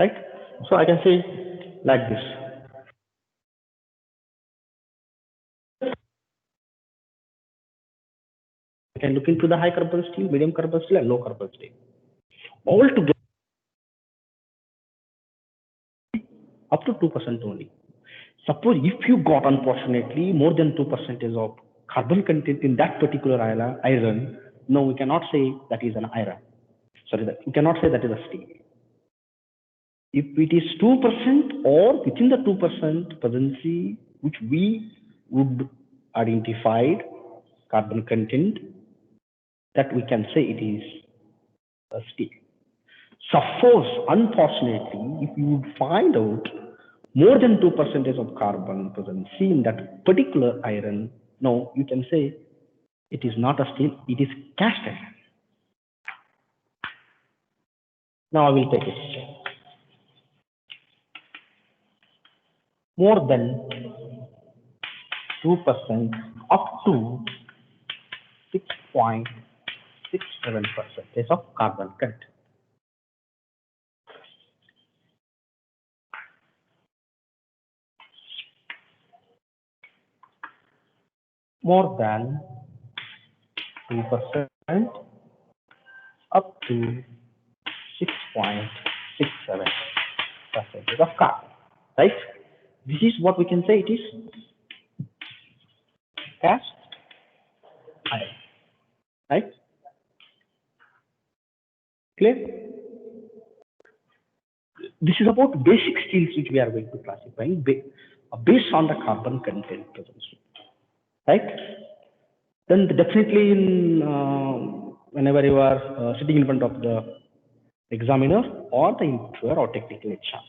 right? So I can say like this. You can look into the high carbon steel, medium carbon steel, and low carbon steel. All together up to 2% only. Suppose if you got unfortunately more than 2% of carbon content in that particular iron, no, we cannot say that is an iron. Sorry, we cannot say that is a steel. If it is 2% or within the 2% potency which we would identified carbon content, that we can say it is a steel. Suppose, unfortunately, if you would find out more than 2% of carbon potency in that particular iron, no, you can say it is not a steel, it is cast iron. Now I will take it. More than 2% up to 6.67% of carbon content. More than 2% up to 6.67% of carbon, right? This is what we can say it is cast iron, right? Clear? This is about basic steels which we are going to classify based on the carbon content present, right? Then definitely whenever you are sitting in front of the examiner or the interviewer or technical HR,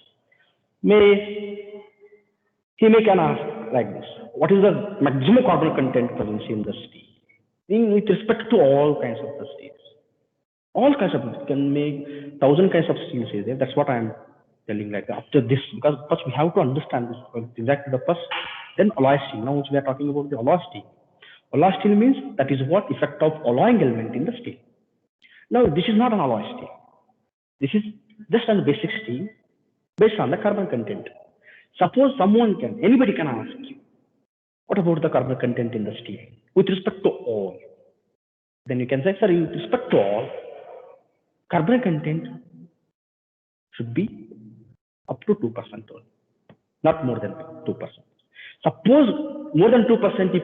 he may can ask like this: what is the maximum carbon content present in the steel? With respect to all kinds of the steels, all kinds of can make 1,000 kinds of steels is there. That's what I am telling like after this, because first we have to understand this exactly the first, then alloy steel. Now we are talking about the alloy steel. Alloy steel means that is what effect of alloying element in the steel. Now this is not an alloy steel. This is just a basic steel based on the carbon content. Suppose anybody can ask you, what about the carbon content in the steel with respect to all? Then you can say, sir, with respect to all, carbon content should be up to 2% only, not more than 2%. Suppose more than 2%,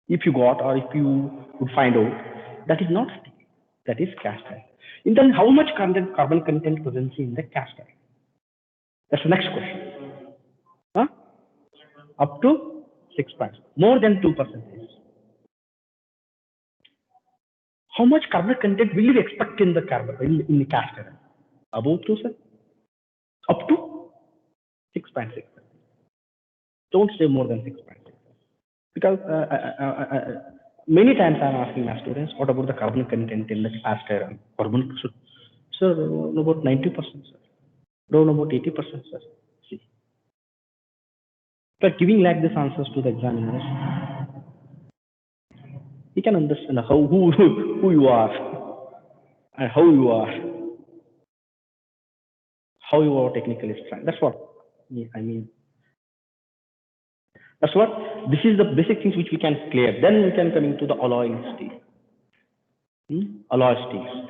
if you got or if you would find out, that is not steel, that is cast iron. And then how much carbon content present in the cast iron? That's the next question. Huh? Up to 6%, more than 2%. How much carbon content will you expect in the in the cast iron? Above 2, sir? Up to 6.6. Don't say more than 6.6. Because many times I'm asking my students, what about the carbon content in the cast iron? Carbon, sir, about 90%, sir. No, about 80%, sir. See. By giving like this answers to the examiners, he can understand who you are and how you are technically strong. That's what I mean. That's what this is the basic things which we can clear. Then we can come into the alloy steel. Alloy steels.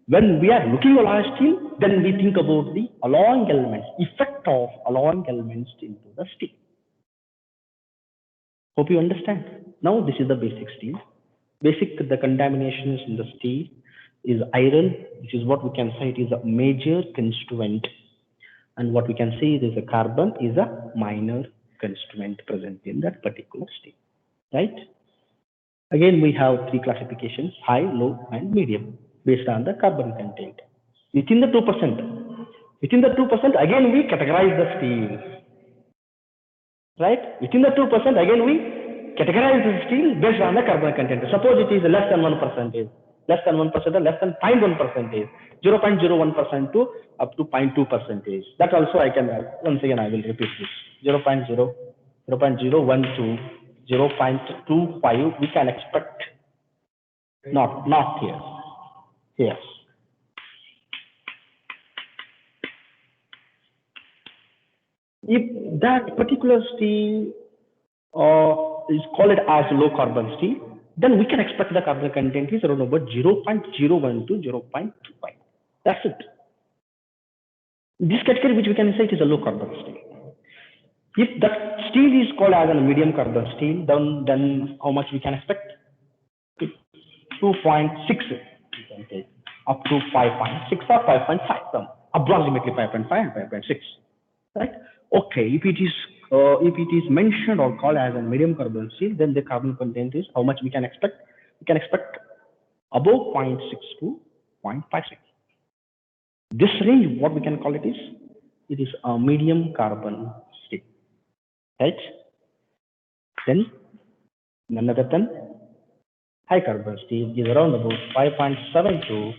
When we are looking at alloy steel, then we think about the alloying elements, effect of alloying elements into the steel. Hope you understand. Now this is the basic steel. The contaminations in the steel is iron, which is what we can say it is a major constituent, and what we can say is a carbon is a minor constituent present in that particular steel, right? Again, we have 3 classifications: high, low, and medium, based on the carbon content. Within the 2%, again we categorize the steel, right? Within the 2%, again we categorize the steel based on the carbon content. Suppose it is less than 1%, less than 1% or less than 0.1%, 0.01% to up to 0.2%. That also I can, once again I will repeat this: 0.0, 0.01 to 0.25 we can expect, not here. If that particular steel is called as low carbon steel, then we can expect the carbon content is around about 0.01 to 0.25. That's it. This category which we can say it is a low carbon steel. If that steel is called as a medium carbon steel, then how much we can expect? 2.6. We can take up to 5.6 or 5.5, approximately 5.5 and 5.6. Right? Okay, if it is mentioned or called as a medium carbon steel, then the carbon content is how much we can expect? We can expect above 0.6 to 0.56. This range, what we can call it is a medium carbon steel, right? Then none other than high carbon steel is around about 5.7 to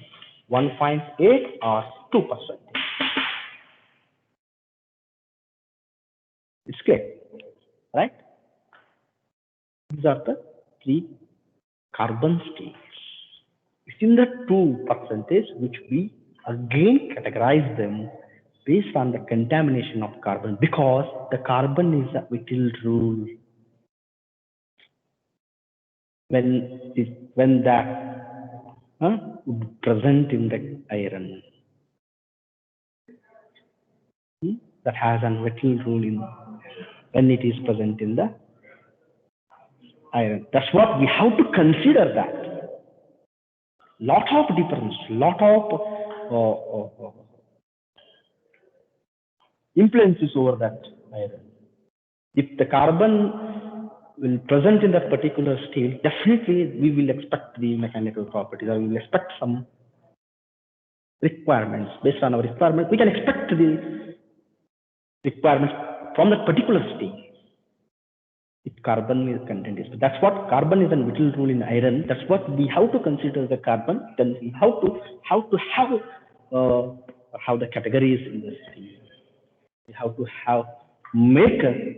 1.8 or 2%. It's clear, right? These are the three carbon steels. Within the 2%, which we again categorize them based on the contamination of carbon, because the carbon is a Whittle rule. When that present in the iron, that has an Whittle rule in when it is present in the iron. That's what we have to consider that. Lot of difference, lot of influences over that iron. If the carbon will present in that particular steel, definitely we will expect the mechanical properties, or we will expect some requirements. Based on our requirement, we can expect the requirements from that particular steel. If carbon is content is, that's what carbon is a Whittle rule in iron. That's what we have to consider the carbon. Then we have to have the categories in the steel. We have to make a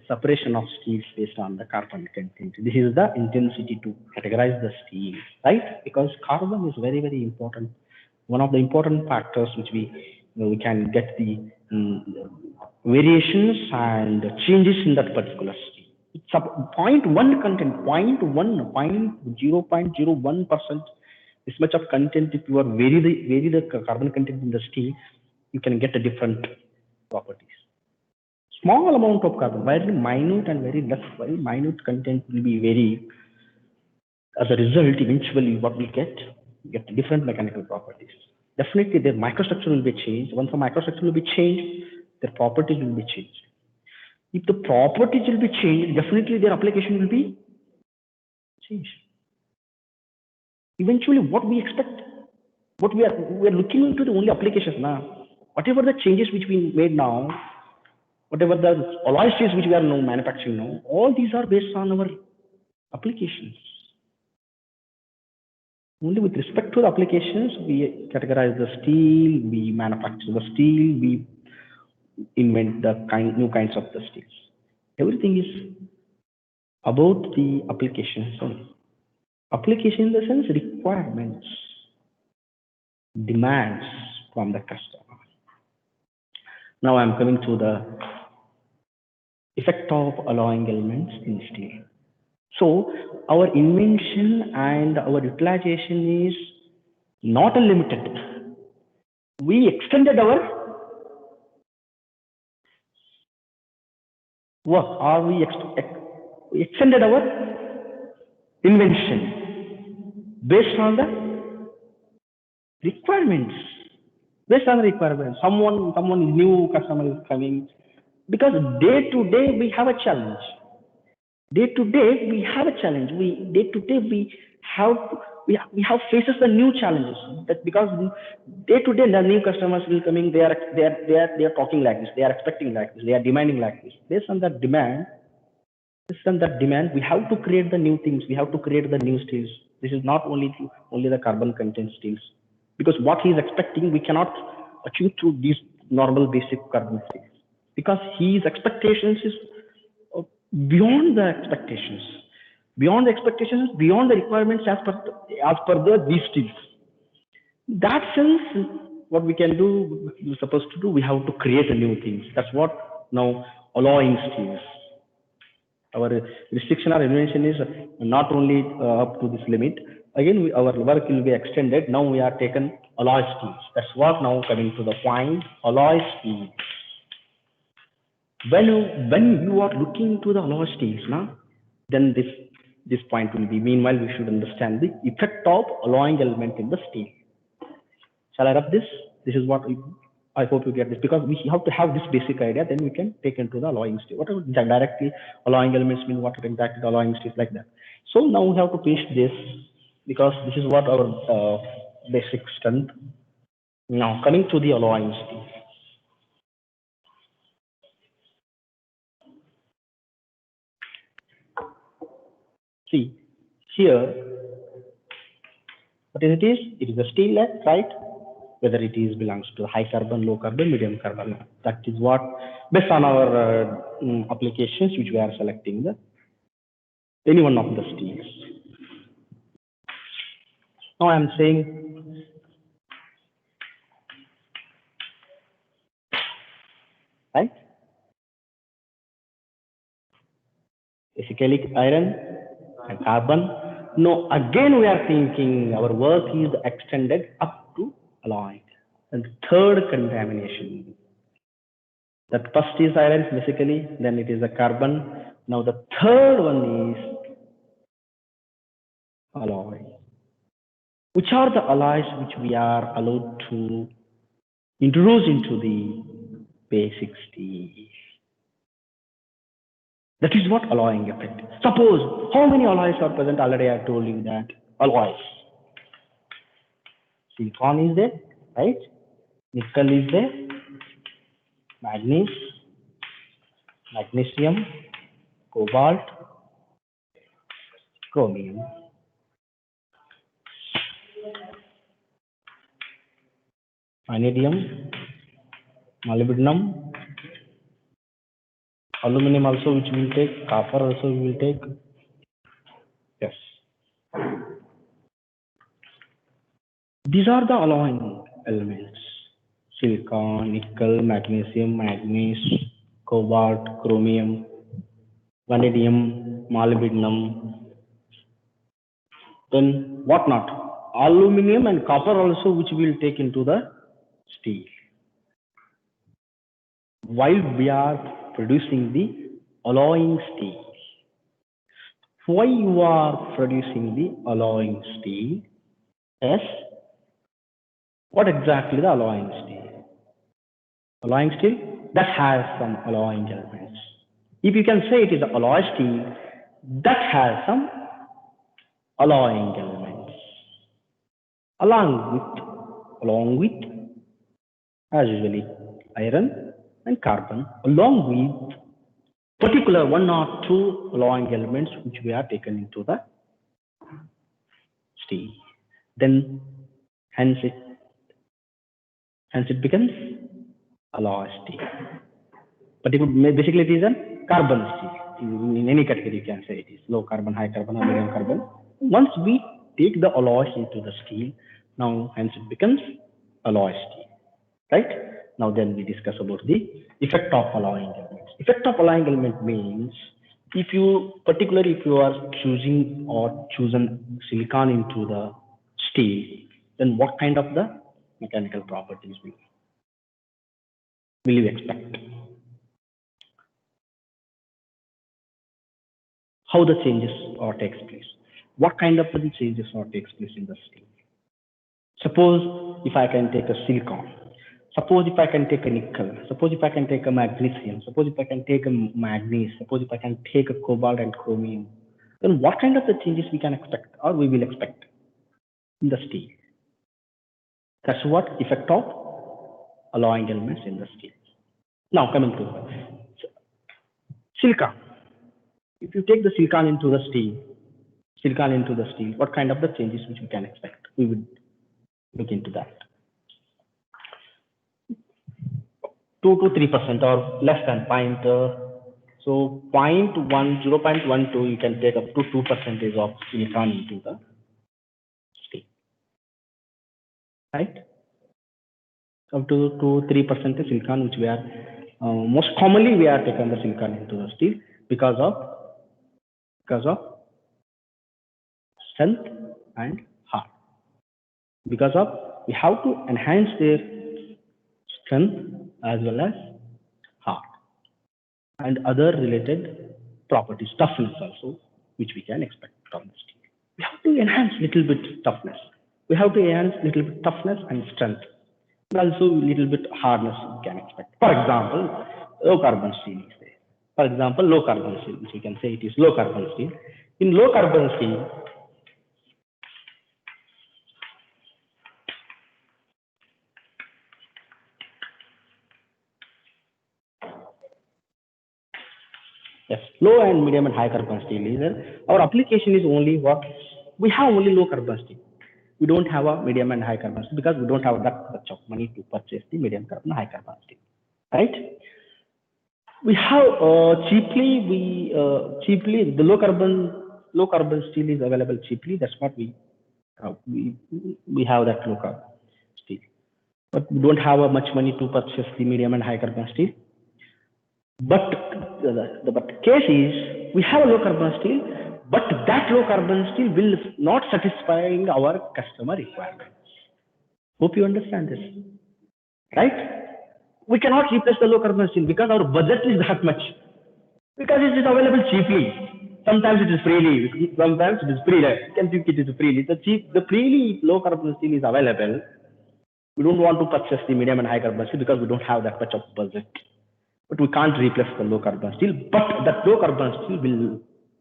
separation of steels based on the carbon content. This is the intensity to categorize the steel, right? Because carbon is very, very important. One of the important factors which we can get the variations and changes in that particular steel. It's a 0.1 content, 0.01%. This much of content, if you are vary the carbon content in the steel, you can get a different properties. Small amount of carbon, very minute and very minute content will be very. As a result, eventually what we get different mechanical properties. Definitely their microstructure will be changed. Once the microstructure will be changed, their properties will be changed. If the properties will be changed, definitely their application will be changed. Eventually what we expect, what we are looking into the only applications now. Whatever the changes which we made now, whatever the alloy steels which we are now manufacturing now, all these are based on our applications. Only with respect to the applications, we categorize the steel, we manufacture the steel, we invent the new kinds of the steels. Everything is about the applications only. Application in the sense requirements, demands from the customer. Now I'm coming to the effect of alloying elements in steel. So our invention and our utilization is not unlimited. We extended our work, or we extended our invention based on the requirements. Based on the requirements, someone new customer is coming, because day to day we have a challenge. Day to day we have a challenge. We have faces the new challenges. That because day to day the new customers will coming. They are talking like this. They are expecting like this. They are demanding like this. Based on that demand, we have to create the new things. We have to create the new steels. This is not only the carbon content steels, because what he is expecting we cannot achieve through these normal basic carbon steels, because his expectations is beyond the expectations, beyond the requirements as per these steels. That sense, what we can do, we're supposed to do, we have to create a new things. That's what Now, alloying steels. Our restriction or invention is not only up to this limit. Again, our work will be extended. Now we are taken alloy steels. That's what now coming to the point. Alloy steels. When you are looking to the alloy steels, now, then this point will be. Meanwhile, we should understand the effect of alloying element in the steel. Shall I wrap this? This is what I hope you get this, because we have to have this basic idea, then we can take into the alloying state. Whatever directly alloying elements mean, what exactly the alloying state, like that. So now we have to paste this, because this is what our basic strength. Now coming to the alloying state. See here, what is it is? It is a steel lead, right? Whether it is belongs to high carbon, low carbon, medium carbon. That is what, based on our applications which we are selecting the any one of the steels. Now I am saying right, basically iron and carbon. No, again we are thinking our work is extended up to alloy. And third contamination. That first is iron basically, then it is a carbon. Now the third one is alloy. Which are the alloys which we are allowed to introduce into the basic steel? That is what alloying effect. Suppose how many alloys are present? Already I told you that alloys. Silicon is there, right? Nickel is there, manganese, magnesium, cobalt, chromium. Vanadium, molybdenum, aluminum also which we will take, copper also we will take. Yes. These are the alloying elements. Silicon, nickel, magnesium, manganese, cobalt, chromium, vanadium, molybdenum, then what not? Aluminum and copper also which we will take into the steel. While we are producing the alloying steel. Why you are producing the alloying steel? Yes. What exactly the alloying steel? Alloying steel that has some alloying elements. If you can say it is alloy steel that has some alloying elements, along with as usually iron and carbon, along with particular one or two alloying elements which we are taken into the steel. Then hence it becomes alloy steel. Basically it is a carbon steel. In any category you can say it is low carbon, high carbon, or medium carbon. Once we take the alloys into the steel, now hence it becomes alloy steel. Right? Now then we discuss about the effect of alloying elements. Effect of alloying element means if you are choosing or chosen silicon into the steel, then what kind of the mechanical properties will you expect? How the changes or takes place? What kind of the changes or takes place in the steel? Suppose if I can take a silicon, suppose if I can take a nickel, suppose if I can take a magnesium, suppose if I can take a manganese, suppose if I can take a cobalt and chromium, then what kind of the changes we can expect or we will expect in the steel? That's what effect of alloying elements in the steel. Now coming to silicon. If you take the silicon into the steel, what kind of the changes which we can expect? We would look into that. 2 to 3% or less than point. So 0.12, you can take up to 2% of silicon into the steel. Right? Up to 3% silicon which we are Most commonly, we are taken the silicon into the steel because of strength and heart. Because of we have to enhance their strength as well as heart and other related properties, toughness also, which we can expect from the steel. We have to enhance little bit toughness. We have to enhance little bit toughness and strength. And also little bit hardness we can expect. For example, low carbon steel is there. For example, low carbon steel, which we can say it is low carbon steel. In low carbon steel, yes, low and medium and high carbon steel is there. Our application is only what we have only low carbon steel. We don't have a medium and high carbon steel because we don't have that much of money to purchase the medium carbon high carbon steel, right? We have cheaply the low carbon steel is available cheaply. That's what uh, we we have that low carbon steel, but we don't have much money to purchase the medium and high carbon steel. But but case is we have a low carbon steel, but that low carbon steel will not satisfying our customer requirements. Hope you understand this, right? We cannot replace the low carbon steel because our budget is that much. Because it is available cheaply. Sometimes it is freely. Sometimes it is free. You can think it is freely. The freely low carbon steel is available. We don't want to purchase the medium and high carbon steel because we don't have that much of budget. But we can't replace the low carbon steel. But that low carbon steel will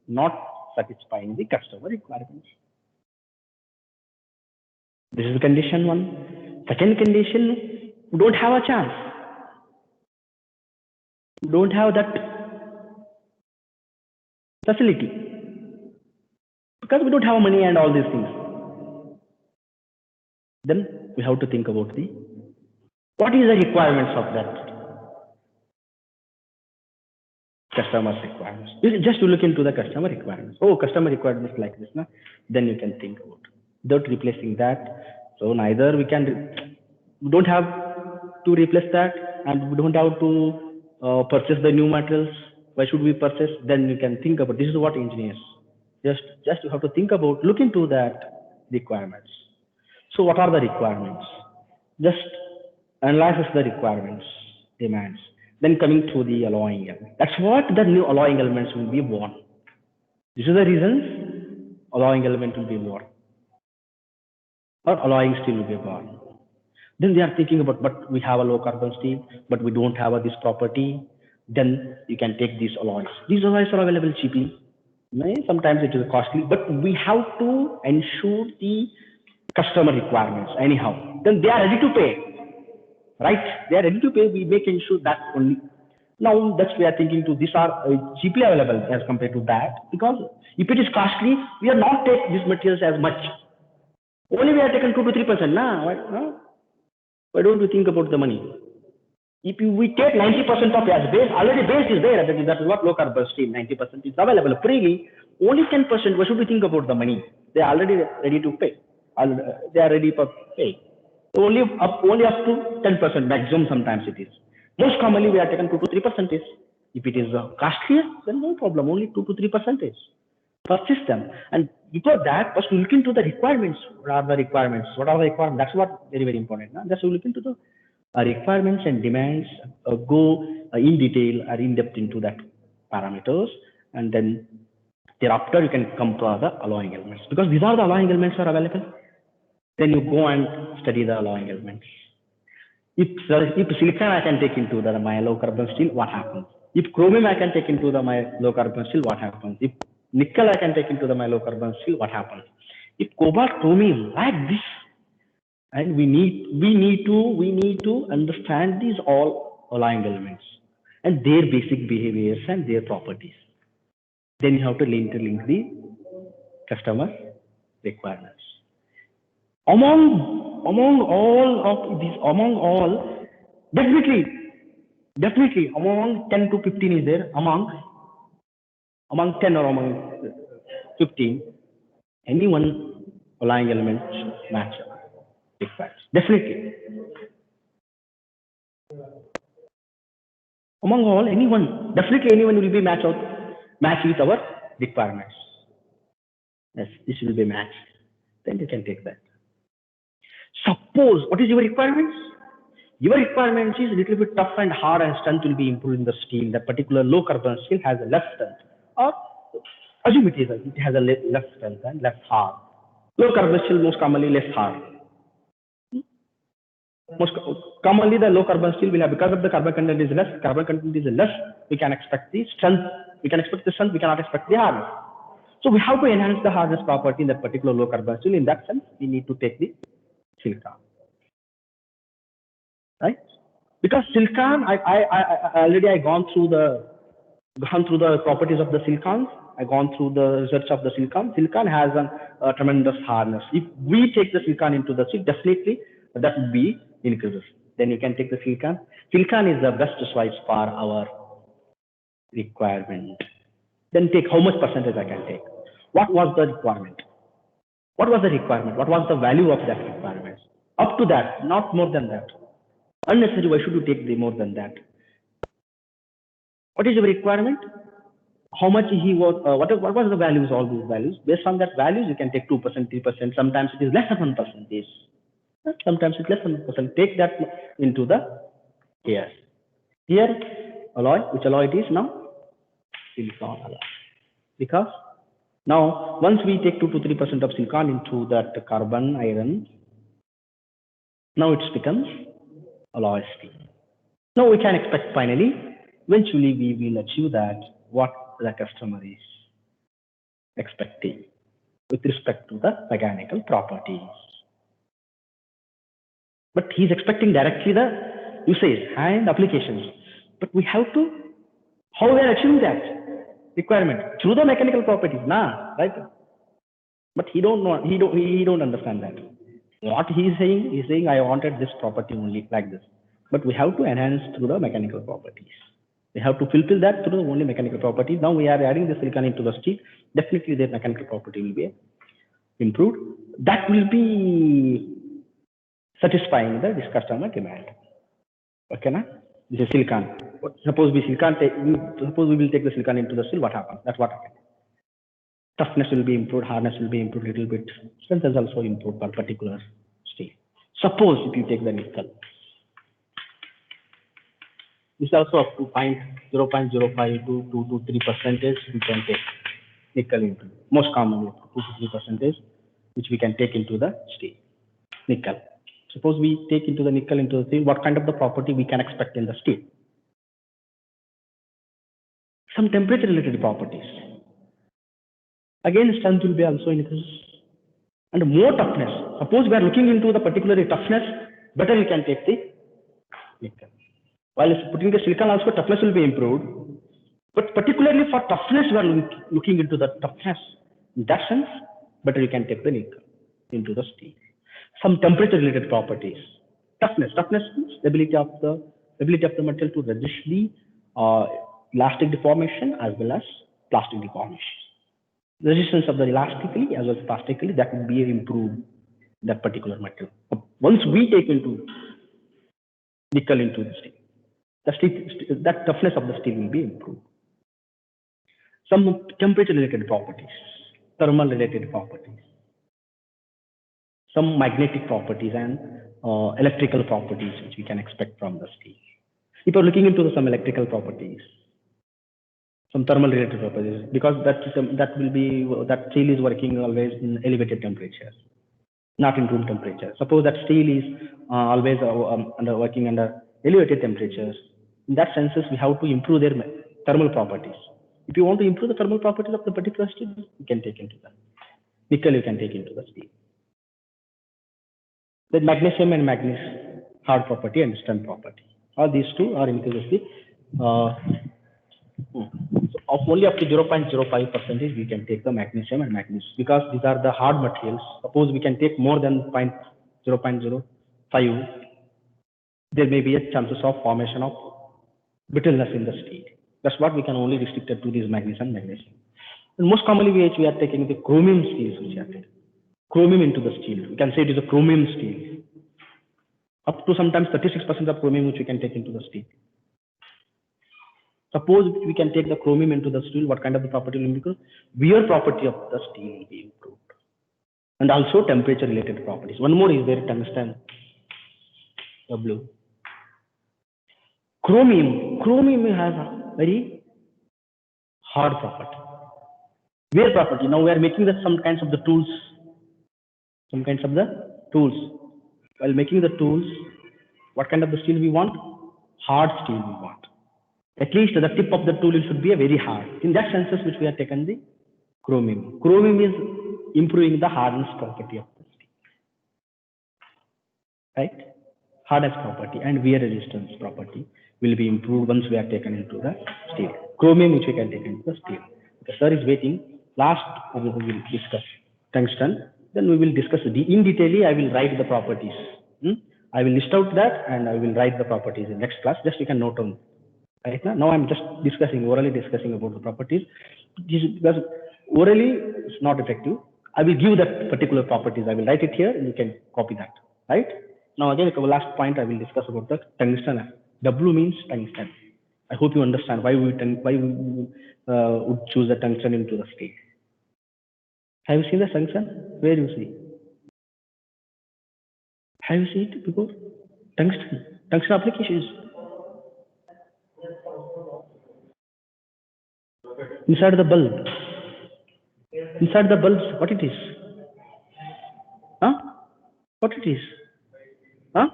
not satisfy the customer requirements. This is condition one. Second condition, we don't have a chance. We don't have that facility because we don't have money and all these things. Then we have to think about the what is the requirements of that customer's requirements. Just to look into the customer requirements. Oh, customer requirements like this, na? Then you can think about without replacing that. So neither we don't have to replace that, and we don't have to purchase the new materials. Why should we purchase? Then you can think about this is what engineers just you have to think about, look into that requirements. So what are the requirements? Just analyze the requirements, demands. Then coming to the alloying element. That's what the new alloying elements will be born. This is the reasons alloying element will be born or alloying steel will be born. Then they are thinking about, but we have a low carbon steel, but we don't have this property. Then you can take these alloys. These alloys are available cheaply. Sometimes it is costly, but we have to ensure the customer requirements anyhow. Then they are ready to pay, right? They are ready to pay. We make ensure that only. Now that's we are thinking to these are cheaply available as compared to that because if it is costly, we are not take these materials as much. Only we are taken 2 to 3%. Nah, why don't we think about the money? If we take 90% of as base, already base is there. That is what low carbon steel 90% is available freely. Only 10%. Why should we think about the money? They are already ready to pay. They are ready for pay. Only up to 10% maximum. Sometimes it is. Most commonly we are taken 2 to 3%. If it is costlier, then no problem. Only 2 to 3% per system. And before that, first we look into the requirements. What are the requirements? What are the requirements? That's what very important. Just we look into the requirements and demands, go in detail or in depth into that parameters, and then thereafter you can come to other alloying elements because these are the alloying elements are available. Then you go and study the alloying elements. If silicon I can take into my low carbon steel, what happens? If chromium I can take into my low carbon steel, what happens? If nickel I can take into my low carbon steel, what happens? If cobalt, chromium like this, and we need to understand these all alloying elements and their basic behaviors and their properties. Then you have to link the customer requirements. Among all, definitely among 10 to 15 is there, among 10 or among 15, any one alloying element match requires definitely. Among all, anyone, definitely anyone will be match with our requirements. Yes, this will be matched. Then you can take that. Suppose, what is your requirements? Your requirements is a little bit tough and hard and strength will be improved in the steel. That particular low carbon steel has a less strength. Or assume it has a less strength and less hard. Low carbon steel most commonly less hard. Most commonly the low carbon steel will have, because of the carbon content is less, we can expect the strength, we cannot expect the hardness. So we have to enhance the hardness property in that particular low carbon steel. In that sense, we need to take the silicon, right? Because silicon, I already gone through the properties of the silicons. I gone through the research of the silicon. Silicon has a tremendous hardness. If we take the silicon into the steel, definitely that would be increases. Then you can take the silicon. Silicon is the best choice for our requirement. Then take how much percentage I can take. What was the requirement? What was the requirement? What was the value of that requirement? Up to that, not more than that. Unnecessary, why should you take the more than that? What is your requirement? How much he was, what was the values, all these values? Based on that values, you can take 2%, 3%. Sometimes it is less than 1%. Sometimes it's less than 1%. Take that into the here. Here, alloy, which alloy it is now? Silicon alloy. Because now, once we take 2 to 3% of silicon into that carbon iron, now it becomes alloy steel. Now we can expect finally, eventually we will achieve that what the customer is expecting with respect to the mechanical properties. But he's expecting directly the usage and applications. But we have to, how we are achieving that requirement? Through the mechanical properties, right? But he don't know, he don't understand that. What he's saying I wanted this property only like this. But we have to enhance through the mechanical properties. We have to fulfill that through the only mechanical properties. Now we are adding the silicon into the steel. Definitely the mechanical property will be improved. That will be satisfying this customer demand. Okay, na? This is silicon. Suppose we will take the silicon into the steel. What happens? That's what happens. Toughness will be improved, hardness will be improved a little bit. Strength is also improved for particular steel. Suppose if you take the nickel, this is also up to 0.05 to 2 to 3%. We can take nickel into, most commonly 2 to 3%, which we can take into the steel. Nickel. Suppose we take into the nickel into the steel, what kind of the property we can expect in the steel? Some temperature related properties. Again, strength will be also increased and more toughness. Suppose we are looking into the particular toughness, better we can take the nickel. While putting the silicon also, toughness will be improved. But particularly for toughness, we are looking into the toughness. In that sense, better you can take the nickel into the steel. Some temperature related properties. Toughness means the ability of the material to resist the elastic deformation as well as plastic deformation. Resistance of the elastically as well as plastically, that will be improved that particular material. Once we take into nickel into the steel, that toughness of the steel will be improved. Some temperature related properties, thermal related properties, some magnetic properties and electrical properties which we can expect from the steel. If you are looking into some electrical properties, some thermal related properties, because that steel is working always in elevated temperatures, not in room temperature. Suppose that steel is always working under elevated temperatures. In that sense, we have to improve their thermal properties. If you want to improve the thermal properties of the particular steel, you can take into that. Nickel you can take into the steel. Then magnesium and manganese, hard property and strength property. All these two are increased. So only up to 0.05% we can take the magnesium and manganese, because these are the hard materials. Suppose we can take more than 0.05, there may be a chances of formation of brittleness in the steel. That's what we can only restrict it to these magnesium and magnesium. And most commonly we are taking the chromium steels, which are taken. Chromium into the steel. We can say it is a chromium steel. Up to sometimes 36% of chromium which we can take into the steel. Suppose we can take the chromium into the steel, what kind of the property will improve? Wear property of the steel will be improved. And also temperature related properties. One more is there, tungsten, W. Chromium has a very hard property. Wear property. Now we are making some kinds of the tools. While making the tools, what kind of the steel we want? Hard steel we want. At least the tip of the tool should be a very hard. In that senses which we have taken the chromium. Chromium is improving the hardness property of the steel. Right? Hardness property and wear resistance property will be improved once we are taken into the steel. Chromium which we can take into the steel. The sir is waiting. Last we will discuss tungsten. Then we will discuss in detail. I will write the properties. I will list out that and I will write the properties in next class. Just you can note on. Right now I'm just orally discussing about the properties. Because orally it's not effective. I will give that particular properties. I will write it here and you can copy that. Right? Now again, the last point I will discuss about the tungsten. W means tungsten. I hope you understand why we would choose the tungsten into the steel. Have you seen the tungsten? Where you see? Have you seen it before? Tungsten applications. Inside the bulb. Inside the bulbs, what it is? Huh? What it is? Huh?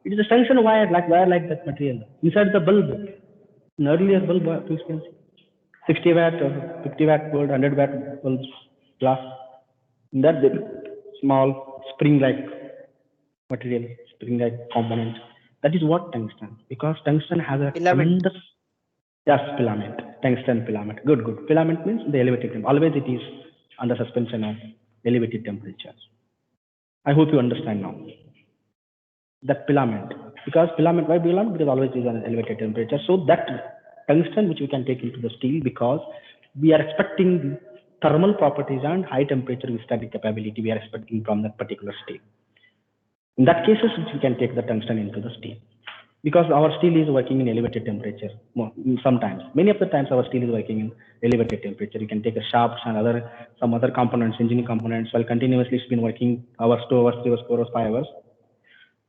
It is a tungsten wire like that material. Inside the bulb. An earlier bulb, please can see. 60 watt or 50 watt bulb, 100 watt bulbs, glass. In that small spring-like material, spring-like component. That is what tungsten. Because tungsten has a tremendous. Yes, filament. Tungsten filament. Good. Filament means the elevated temperature. Always it is under suspension of elevated temperatures. I hope you understand now. That filament. Because filament, why filament? Because always it is an elevated temperature. So that tungsten which we can take into the steel because we are expecting thermal properties and high temperature withstanding capability we are expecting from that particular steel. In that cases, we can take the tungsten into the steel. Because our steel is working in elevated temperature. Sometimes, many of the times our steel is working in elevated temperature. You can take a shafts and some other components, engineering components, while continuously it's been working hours, 2 hours, 3 hours, 4 hours, 5 hours.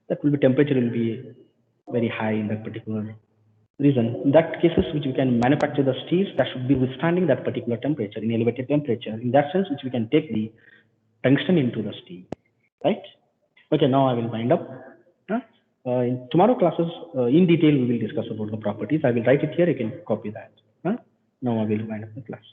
That will be temperature will be very high in that particular reason. In that cases, which we can manufacture the steels that should be withstanding that particular temperature in elevated temperature. In that sense, which we can take the tungsten into the steel, right? Okay, now I will wind up. In tomorrow classes, in detail, we will discuss about the properties. I will write it here. You can copy that. Now I will wind up the class.